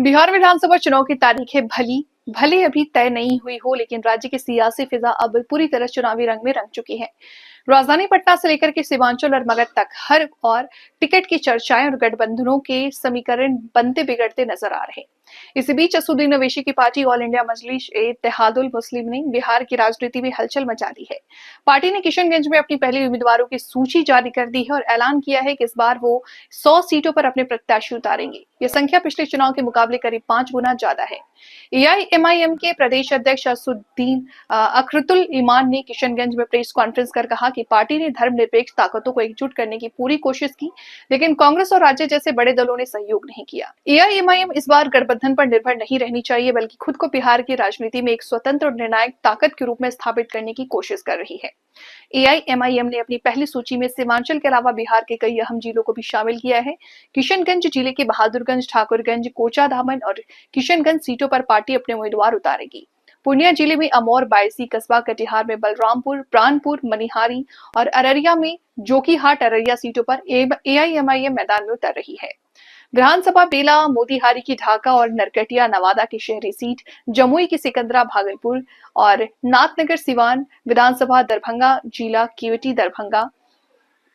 बिहार विधानसभा चुनाव की तारीखें भले अभी तय नहीं हुई हो, लेकिन राज्य की सियासी फिजा अब पूरी तरह चुनावी रंग में रंग चुकी है। राजधानी पटना से लेकर के सीमांचल और मगध तक हर और टिकट की चर्चाएं और गठबंधनों के समीकरण बनते बिगड़ते नजर आ रहे। इसी बीच असदुद्दीन ओवैसी की पार्टी ऑल इंडिया मजलिस ए इत्तेहादुल मुस्लिम ने बिहार की राजनीति में हलचल मचा दी है। पार्टी ने किशनगंज में अपनी पहली उम्मीदवारों की सूची जारी कर दी है और ऐलान किया है कि इस बार वो 100 सीटों पर अपने प्रत्याशी उतारेंगे। यह संख्या पिछले चुनाव के मुकाबले करीब 5 गुना ज्यादा है। एआईएमआईएम के प्रदेश अध्यक्ष असदुद्दीन अखरुतुल ईमान ने किशनगंज में प्रेस कॉन्फ्रेंस कर कहा कि पार्टी ने धर्मनिरपेक्ष ताकतों को एकजुट करने की पूरी कोशिश की, लेकिन कांग्रेस और राज्य जैसे बड़े दलों ने सहयोग नहीं किया। एआईएमआईएम इस बार गठबंधन पर निर्भर नहीं रहनी चाहिए, बल्कि खुद को बिहार की राजनीति में एक स्वतंत्र और निर्णायक ताकत के रूप में स्थापित करने की कोशिश कर रही है। एआईएमआईएम ने अपनी पहली सूची में सीमांचल के अलावा बिहार के कई अहम जिलों को भी शामिल किया है। किशनगंज जिले के बहादुरगंज, ठाकुरगंज, कोचाधामन और किशनगंज सीटों पर पार्टी अपने उम्मीदवार उतारेगी। पूर्णिया जिले में अमौर, बायसी, कस्बा, कटिहार में बलरामपुर, प्राणपुर, मनिहारी और अररिया में जोकीहाट, अररिया सीटों पर एआईएमआईएम मैदान में उतर रही है। विधानसभा बेला, मोतिहारी की ढाका और नरकटिया नवादा की शहरी सीट, जमुई की सिकंदरा भागलपुर और नाथनगर सिवान विधानसभा, दरभंगा जिला केवटी दरभंगा,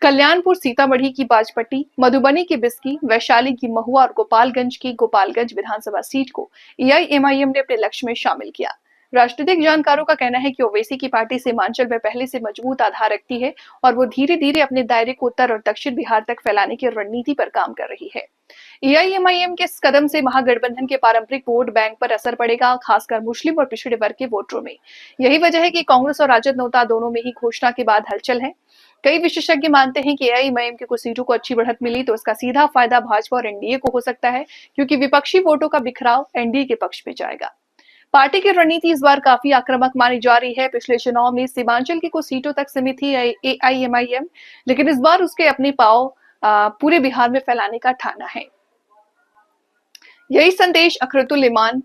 कल्याणपुर सीतामढ़ी की बाजपट्टी, मधुबनी की बिस्की, वैशाली की महुआ और गोपालगंज की गोपालगंज विधानसभा सीट को एआईएमआईएम ने अपने लक्ष्य में शामिल किया। राजनीतिक जानकारों का कहना है कि ओवैसी की पार्टी सीमांचल में पहले से मजबूत आधार रखती है और वो धीरे धीरे अपने दायरे को उत्तर और दक्षिण बिहार तक फैलाने की रणनीति पर काम कर रही है। एआईएमआईएम के इस कदम से महागठबंधन के पारंपरिक वोट बैंक पर असर पड़ेगा, खासकर मुस्लिम और पिछड़े वर्ग के वोटरों में। यही वजह है कि कांग्रेस और राजद नेता दोनों में ही घोषणा के बाद हलचल है। कई विशेषज्ञ मानते हैं कि एआईएमआईएम की कुछ सीटों को अच्छी बढ़त मिली तो इसका सीधा फायदा भाजपा और एनडीए को हो सकता है, क्योंकि विपक्षी वोटों का बिखराव एनडीए के पक्ष में जाएगा। पार्टी की रणनीति इस बार काफी आक्रामक मानी जा रही है। पिछले चुनाव में सीमांचल की कुछ सीटों तक सीमित थी एआईएमआईएम, लेकिन इस बार उसके अपने पांव पूरे बिहार में फैलाने का ठाना है। यही संदेश अखरुतुल ईमान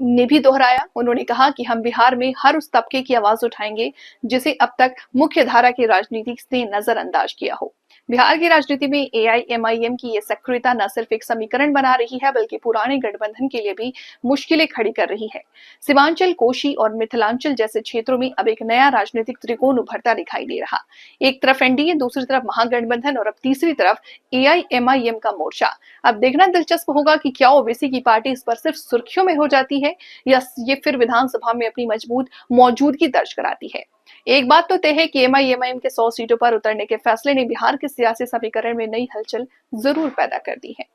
ने भी दोहराया। उन्होंने कहा कि हम बिहार में हर उस तबके की आवाज उठाएंगे जिसे अब तक मुख्य धारा की राजनीति ने नजरअंदाज किया हो। बिहार की राजनीति में एआईएमआईएम की यह सक्रियता न सिर्फ एक समीकरण बना रही है, बल्कि पुराने गठबंधन के लिए भी मुश्किलें खड़ी कर रही है। सीमांचल, कोशी और मिथिलांचल जैसे क्षेत्रों में अब एक नया राजनीतिक त्रिकोण उभरता दिखाई दे रहा। एक तरफ एनडीए, दूसरी तरफ महागठबंधन और अब तीसरी तरफ एआईएमआईएम का मोर्चा। अब देखना दिलचस्प होगा कि क्या ओवैसी की पार्टी इस पर सिर्फ सुर्खियों में हो जाती है या ये फिर विधानसभा में अपनी मजबूत मौजूदगी दर्ज कराती है। एक बात तो तय है कि एआईएमआईएम के 100 सीटों पर उतरने के फैसले ने बिहार के सियासी समीकरण में नई हलचल जरूर पैदा कर दी है।